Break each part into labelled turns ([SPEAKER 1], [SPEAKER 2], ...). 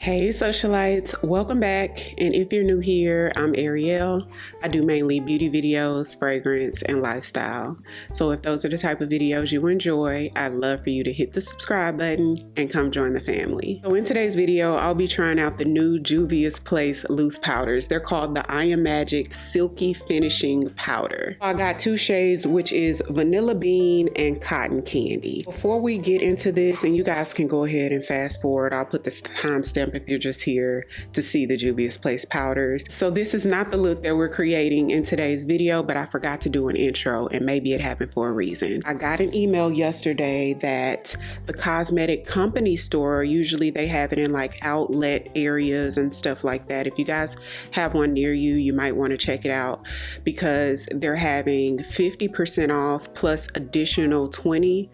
[SPEAKER 1] Hey socialites, welcome back. And if you're new here, I'm Ariel. I do mainly beauty videos, fragrance, and lifestyle. So if those are the type of videos you enjoy, I'd love for you to hit the subscribe button and come join the family. So in today's video, I'll be trying out the new Juvia's Place loose powders. They're called the I Am Magic Silky Finishing Powder. I got two shades, which is Vanilla Bean and Cotton Candy. Before we get into this, and you guys can go ahead and fast forward, I'll put this timestamp if you're just here to see the Juvia's Place powders. So this is not the look that we're creating in today's video, but I forgot to do an intro and maybe it happened for a reason. I got an email yesterday that the cosmetic company store, usually they have it in like outlet areas and stuff like that. If you guys have one near you, you might want to check it out because they're having 50% off plus additional 20%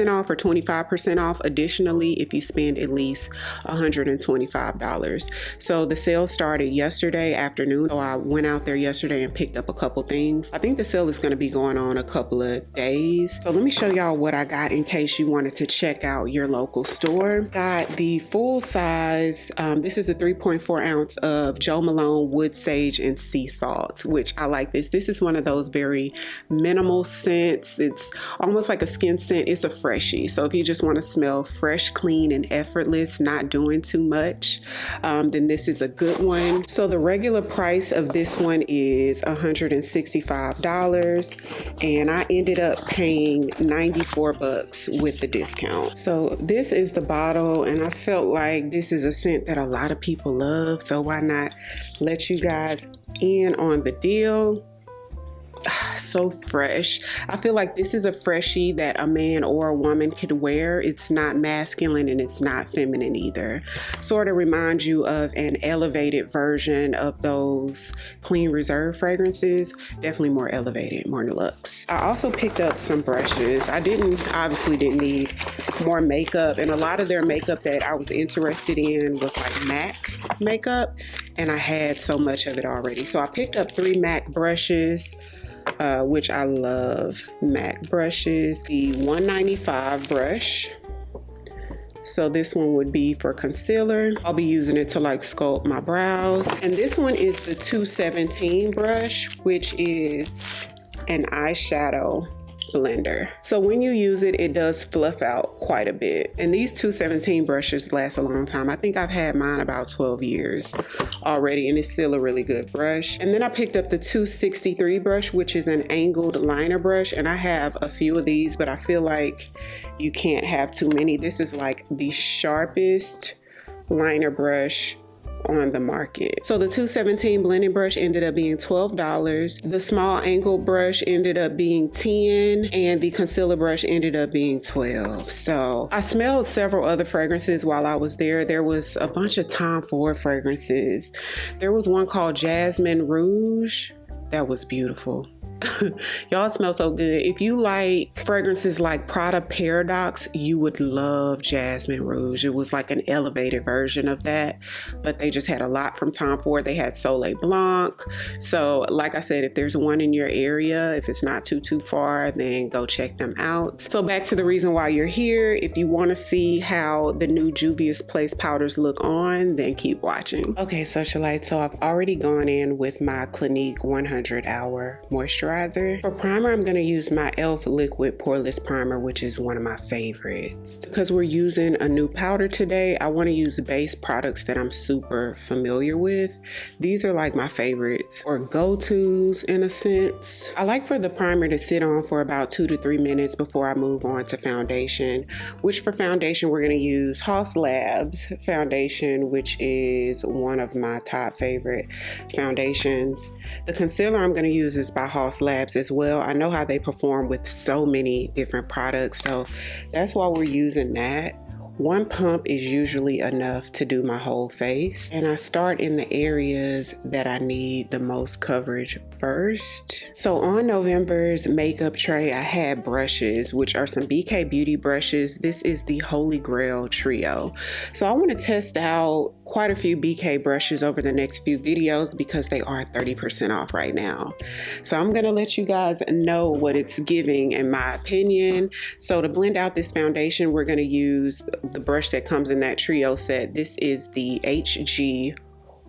[SPEAKER 1] off or 25% off additionally if you spend at least $125. So the sale started yesterday afternoon. So I went out there yesterday and picked up a couple things. I think the sale is going to be going on a couple of days. So let me show y'all what I got in case you wanted to check out your local store. Got the full size. This is a 3.4 ounce of Jo Malone Wood Sage and Sea Salt, which I like this. This is one of those very minimal scents. It's almost like a skin scent. It's a freshie. So if you just want to smell fresh, clean, and effortless, not doing too much, then this is a good one. So the regular price of this one is $165 and I ended up paying 94 bucks with the discount. So this is the bottle and I felt like this is a scent that a lot of people love, so why not let you guys in on the deal. So fresh. I feel like this is a freshie that a man or a woman could wear. It's not masculine and it's not feminine either. Sort of reminds you of an elevated version of those Clean Reserve fragrances. Definitely more elevated, more deluxe. I also picked up some brushes. I obviously didn't need more makeup, and a lot of their makeup that I was interested in was like MAC makeup, and I had so much of it already. So I picked up 3 MAC brushes, which I love MAC brushes. The 195 brush. So this one would be for concealer. I'll be using it to like sculpt my brows. And this one is the 217 brush, which is an eyeshadow blender. So when you use it, it does fluff out quite a bit. And these 217 brushes last a long time. I think I've had mine about 12 years already, and it's still a really good brush. And then I picked up the 263 brush, which is an angled liner brush. And I have a few of these, but I feel like you can't have too many. This is like the sharpest liner brush on the market. So the 217 blending brush ended up being $12. The small angle brush ended up being $10, and the concealer brush ended up being $12. So I smelled several other fragrances while I was there. There was a bunch of Tom Ford fragrances. There was one called Jasmine Rouge. That was beautiful. Y'all smell so good. If you like fragrances like Prada Paradox, you would love Jasmine Rouge. It was like an elevated version of that, but they just had a lot from Tom Ford. They had Soleil Blanc. So like I said, if there's one in your area, if it's not too far, then go check them out. So back to the reason why you're here. If you want to see how the new Juvia's Place powders look on, then keep watching. Okay, socialites, so I've already gone in with my Clinique 100 Hour Moisturizer. For primer, I'm going to use my e.l.f. Liquid Poreless Primer, which is one of my favorites. Because we're using a new powder today, I want to use base products that I'm super familiar with. These are like my favorites or go-tos in a sense. I like for the primer to sit on for about 2 to 3 minutes before I move on to foundation, which for foundation, we're going to use Haus Labs foundation, which is one of my top favorite foundations. The concealer I'm going to use is by Haus Labs as well. I know how they perform with so many different products, so that's why we're using that. One pump is usually enough to do my whole face, and I start in the areas that I need the most coverage first. So on November's makeup tray, I had brushes, which are some BK Beauty brushes. This is the Holy Grail Trio. So I want to test out quite a few BK brushes over the next few videos because they are 30% off right now. So I'm going to let you guys know what it's giving in my opinion. So to blend out this foundation, we're going to use the brush that comes in that trio set. This is the HG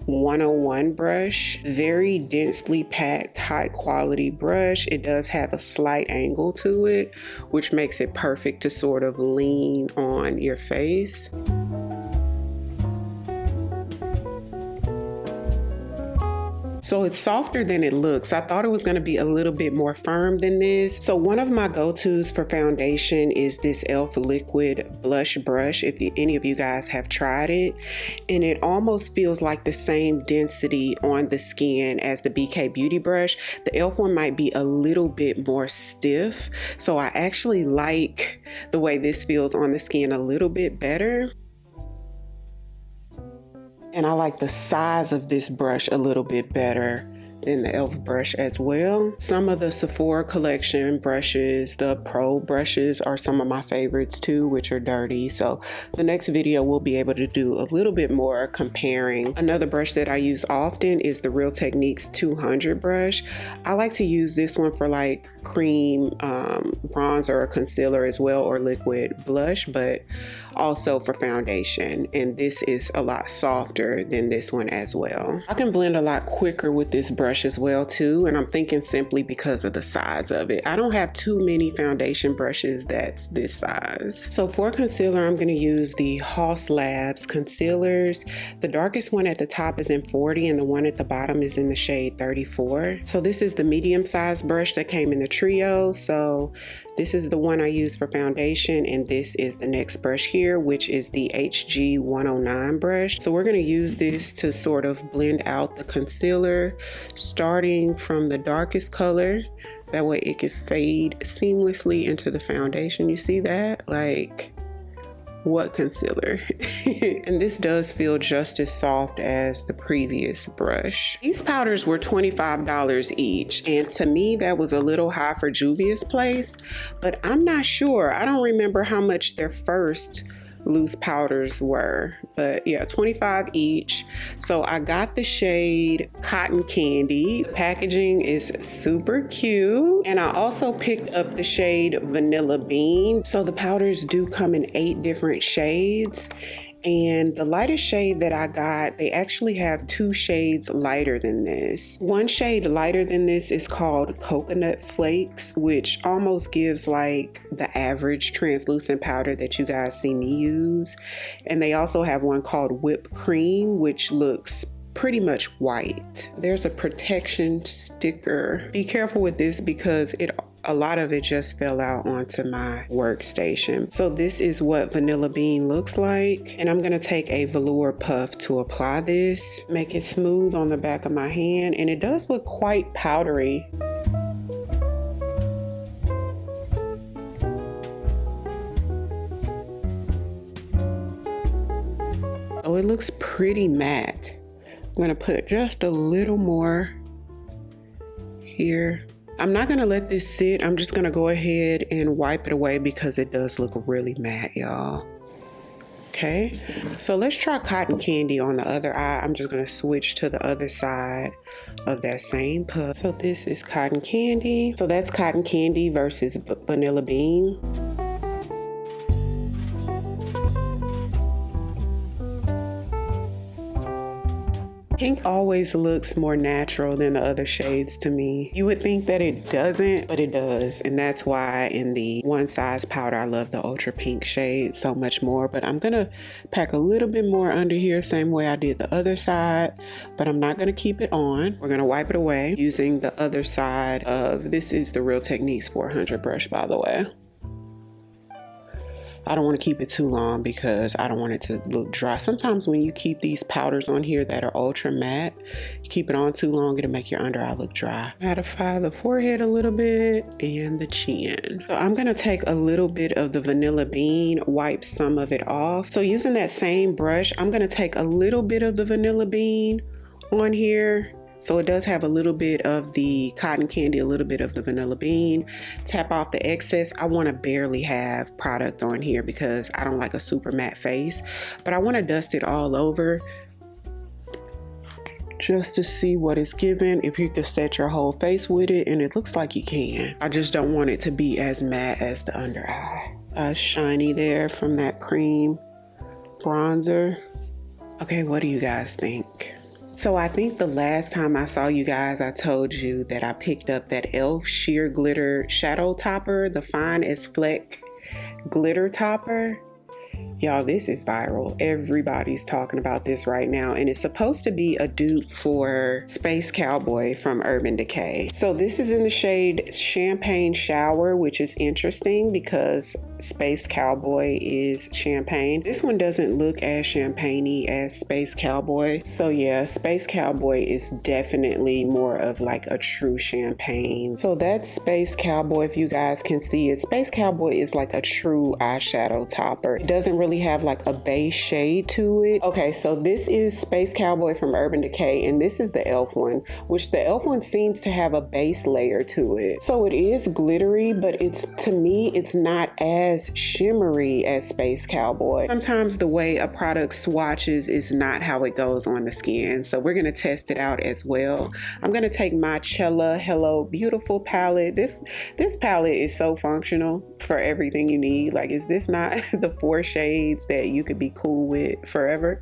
[SPEAKER 1] 101 brush. Very densely packed, high quality brush. It does have a slight angle to it, which makes it perfect to sort of lean on your face. So it's softer than it looks. I thought it was gonna be a little bit more firm than this. So one of my go-tos for foundation is this e.l.f. liquid blush brush, if any of you guys have tried it. And it almost feels like the same density on the skin as the BK Beauty brush. The e.l.f. one might be a little bit more stiff. So I actually like the way this feels on the skin a little bit better. And I like the size of this brush a little bit better than the e.l.f. brush as well. Some of the Sephora collection brushes, the Pro brushes, are some of my favorites too, which are dirty. So the next video we'll be able to do a little bit more comparing. Another brush that I use often is the Real Techniques 200 brush. I like to use this one for like cream bronzer or concealer as well, or liquid blush, but also for foundation. And this is a lot softer than this one as well. I can blend a lot quicker with this brush as well too, and I'm thinking simply because of the size of it. I don't have too many foundation brushes that's this size. So for concealer, I'm going to use the Haus Labs concealers. The darkest one at the top is in 40 and the one at the bottom is in the shade 34. So this is the medium size brush that came in the trio. So this is the one I use for foundation, and this is the next brush here, which is the HG 109 brush. So we're going to use this to sort of blend out the concealer, starting from the darkest color. That way it could fade seamlessly into the foundation. You see that? Like, what concealer? And this does feel just as soft as the previous brush. These powders were $25 each, and to me that was a little high for Juvia's place, but I'm not sure. I don't remember how much their first loose powders were, but yeah, 25 each. So I got the shade Cotton Candy. The packaging is super cute, and I also picked up the shade Vanilla Bean. So the powders do come in 8 different shades, and the lightest shade that I got, they actually have 2 shades lighter than this. One shade lighter than this is called Coconut Flakes, which almost gives like the average translucent powder that you guys see me use. And they also have one called Whipped Cream, which looks pretty much white. There's a protection sticker. Be careful with this because a lot of it just fell out onto my workstation. So this is what Vanilla Bean looks like. And I'm gonna take a velour puff to apply this, make it smooth on the back of my hand. And it does look quite powdery. Oh, it looks pretty matte. I'm gonna put just a little more here. I'm not gonna let this sit. I'm just gonna go ahead and wipe it away because it does look really matte, y'all. Okay, so let's try Cotton Candy on the other eye. I'm just gonna switch to the other side of that same puff. So this is Cotton Candy. So that's Cotton Candy versus Vanilla Bean. Pink always looks more natural than the other shades to me. You would think that it doesn't, but it does. And that's why in the One Size powder, I love the Ultra Pink shade so much more. But I'm gonna pack a little bit more under here, same way I did the other side, but I'm not gonna keep it on. We're gonna wipe it away using the other side of, this is the Real Techniques 400 brush, by the way. I don't want to keep it too long because I don't want it to look dry. Sometimes when you keep these powders on here that are ultra matte, you keep it on too long, it'll make your under eye look dry. Mattify the forehead a little bit and the chin. So I'm going to take a little bit of the Vanilla Bean, wipe some of it off. So using that same brush, I'm going to take a little bit of the Vanilla Bean on here. So it does have a little bit of the Cotton Candy, a little bit of the Vanilla Bean. Tap off the excess. I want to barely have product on here because I don't like a super matte face, but I want to dust it all over just to see what it's given, if you could set your whole face with it, and it looks like you can. I just don't want it to be as matte as the under eye. Shiny there from that cream bronzer. Okay, what do you guys think? So I think the last time I saw you guys, I told you that I picked up that e.l.f. sheer glitter shadow topper, the Fine as Fleck glitter topper. Y'all, this is viral. Everybody's talking about this right now, and it's supposed to be a dupe for Space Cowboy from Urban Decay. So this is in the shade Champagne Shower, which is interesting because Space Cowboy is champagne. This one doesn't look as champagne-y as Space Cowboy. So yeah, Space Cowboy is definitely more of like a true champagne. So that's Space Cowboy, if you guys can see it. Space Cowboy is like a true eyeshadow topper. It doesn't really have like a base shade to it. Okay, so this is Space Cowboy from Urban Decay, and this is the e.l.f. one, which the e.l.f. one seems to have a base layer to it. So it is glittery, but it's, to me, it's not as shimmery as Space Cowboy. Sometimes the way a product swatches is not how it goes on the skin. So we're gonna test it out as well. I'm gonna take my Cella Hello Beautiful palette. This palette is so functional for everything you need. Like, is this not the 4 shades that you could be cool with forever?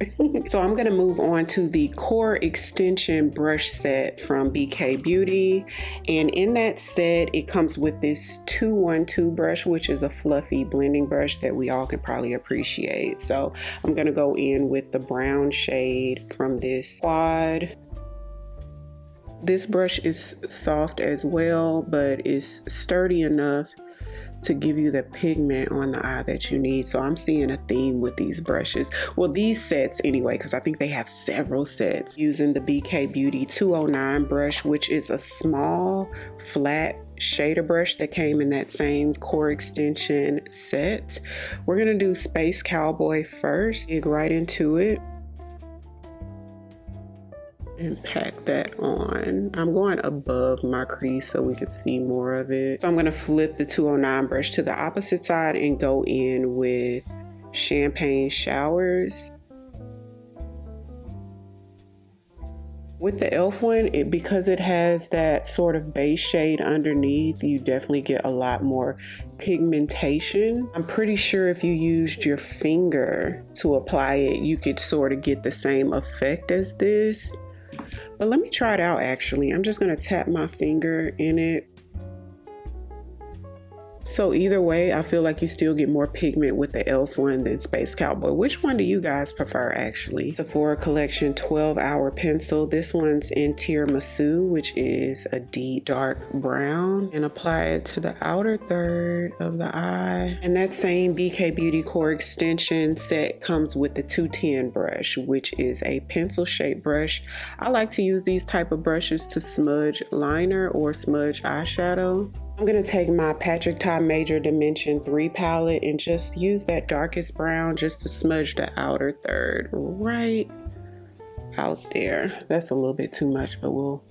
[SPEAKER 1] So I'm gonna move on to the Core Extension brush set from BK Beauty. And in that set, it comes with this 212 brush, which is a fluffy blending brush that we all can probably appreciate. So I'm gonna go in with the brown shade from this quad. This brush is soft as well, but it's sturdy enough to give you the pigment on the eye that you need. So I'm seeing a theme with these brushes. Well, these sets anyway, because I think they have several sets. Using the BK Beauty 209 brush, which is a small, flat shader brush that came in that same Core Extension set. We're gonna do Space Cowboy first. Dig right into it and pack that on. I'm going above my crease so we can see more of it. So I'm going to flip the 209 brush to the opposite side and go in with Champagne Showers. With the e.l.f. one, because it has that sort of base shade underneath, you definitely get a lot more pigmentation. I'm pretty sure if you used your finger to apply it, you could sort of get the same effect as this. But let me try it out actually. I'm just gonna tap my finger in it. So either way, I feel like you still get more pigment with the e.l.f. one than Space Cowboy. Which one do you guys prefer actually? Sephora Collection 12-Hour Pencil. This one's in Tiramisu, which is a deep dark brown. And apply it to the outer third of the eye. And that same BK Beauty Core Extension set comes with the 210 brush, which is a pencil shaped brush. I like to use these type of brushes to smudge liner or smudge eyeshadow. I'm going to take my Patrick Ta Major Dimension 3 palette and just use that darkest brown just to smudge the outer third right out there. That's a little bit too much, but we'll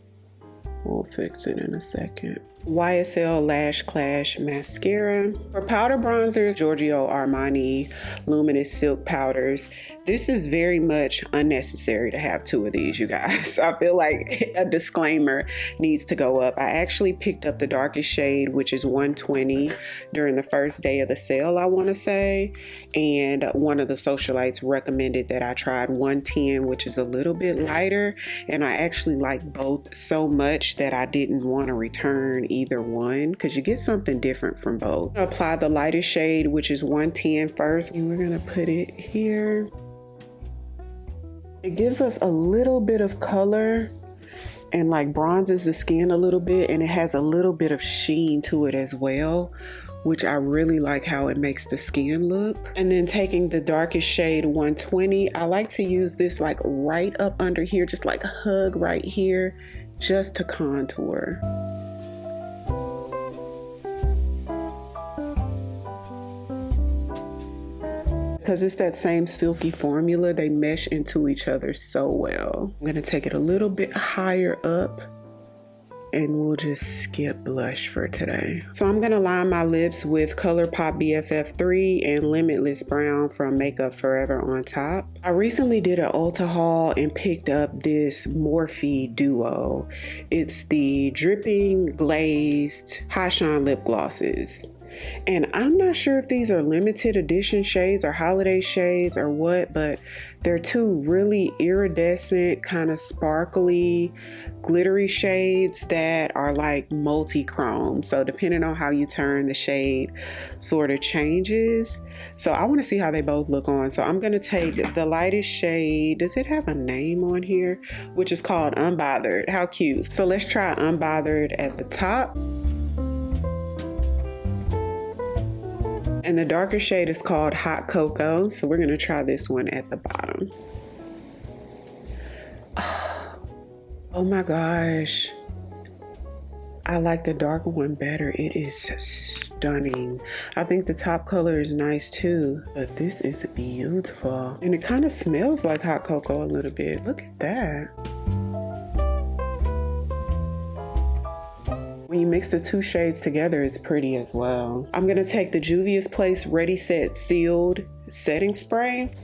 [SPEAKER 1] fix it in a second. YSL Lash Clash Mascara. For powder bronzers, Giorgio Armani Luminous Silk Powders. This is very much unnecessary to have 2 of these, you guys. I feel like a disclaimer needs to go up. I actually picked up the darkest shade, which is 120 during the first day of the sale, I want to say. And one of the socialites recommended that I tried 110, which is a little bit lighter. And I actually like both so much that I didn't want to return either one because you get something different from both. Apply the lightest shade, which is 110 first. And we're going to put it here. It gives us a little bit of color and like bronzes the skin a little bit, and it has a little bit of sheen to it as well, which I really like how it makes the skin look. And then taking the darkest shade 120, I like to use this like right up under here, just like hug right here, just to contour. Because it's that same silky formula, they mesh into each other so well. I'm gonna take it a little bit higher up and we'll just skip blush for today. So I'm gonna line my lips with ColourPop BFF3 and Limitless Brown from Makeup Forever on top. I recently did an Ulta haul and picked up this Morphe duo. It's the Dripping Glazed High Shine Lip Glosses. And I'm not sure if these are limited edition shades or holiday shades or what, but they're two really iridescent, kind of sparkly, glittery shades that are like multi-chrome. So depending on how you turn, the shade sort of changes. So I want to see how they both look on. So I'm going to take the lightest shade. Does it have a name on here? Which is called Unbothered. How cute. So let's try Unbothered at the top. And the darker shade is called Hot Cocoa. So we're going to try this one at the bottom. Oh my gosh. I like the darker one better. It is stunning. I think the top color is nice too, but this is beautiful. And it kind of smells like hot cocoa a little bit. Look at that. When you mix the two shades together, it's pretty as well. I'm gonna take the Juvia's Place Ready Set Sealed Setting Spray.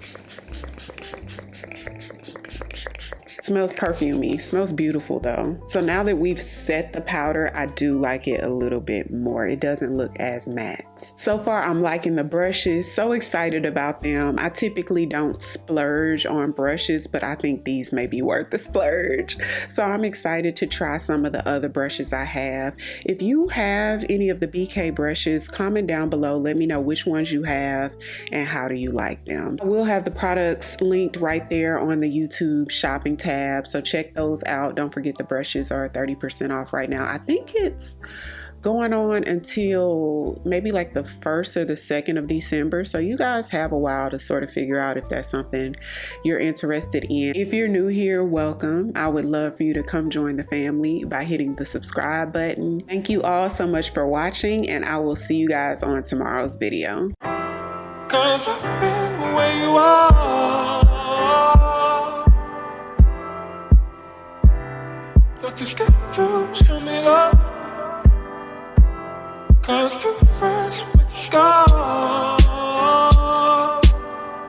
[SPEAKER 1] Smells perfumey, smells beautiful though. So now that we've set the powder, I do like it a little bit more. It doesn't look as matte. So far, I'm liking the brushes, so excited about them. I typically don't splurge on brushes, but I think these may be worth the splurge. So I'm excited to try some of the other brushes I have. If you have any of the BK brushes, comment down below. Let me know which ones you have and how do you like them. I will have the products linked right there on the YouTube shopping tab. So check those out. Don't forget the brushes are 30% off right now. I think it's going on until maybe like the 1st or the 2nd of December. So you guys have a while to sort of figure out if that's something you're interested in. If you're new here, welcome. I would love for you to come join the family by hitting the subscribe button. Thank you all so much for watching, and I will see you guys on tomorrow's video. 'Cause I've been where you are. You're too scared to show me love, 'cause too fresh with the sky.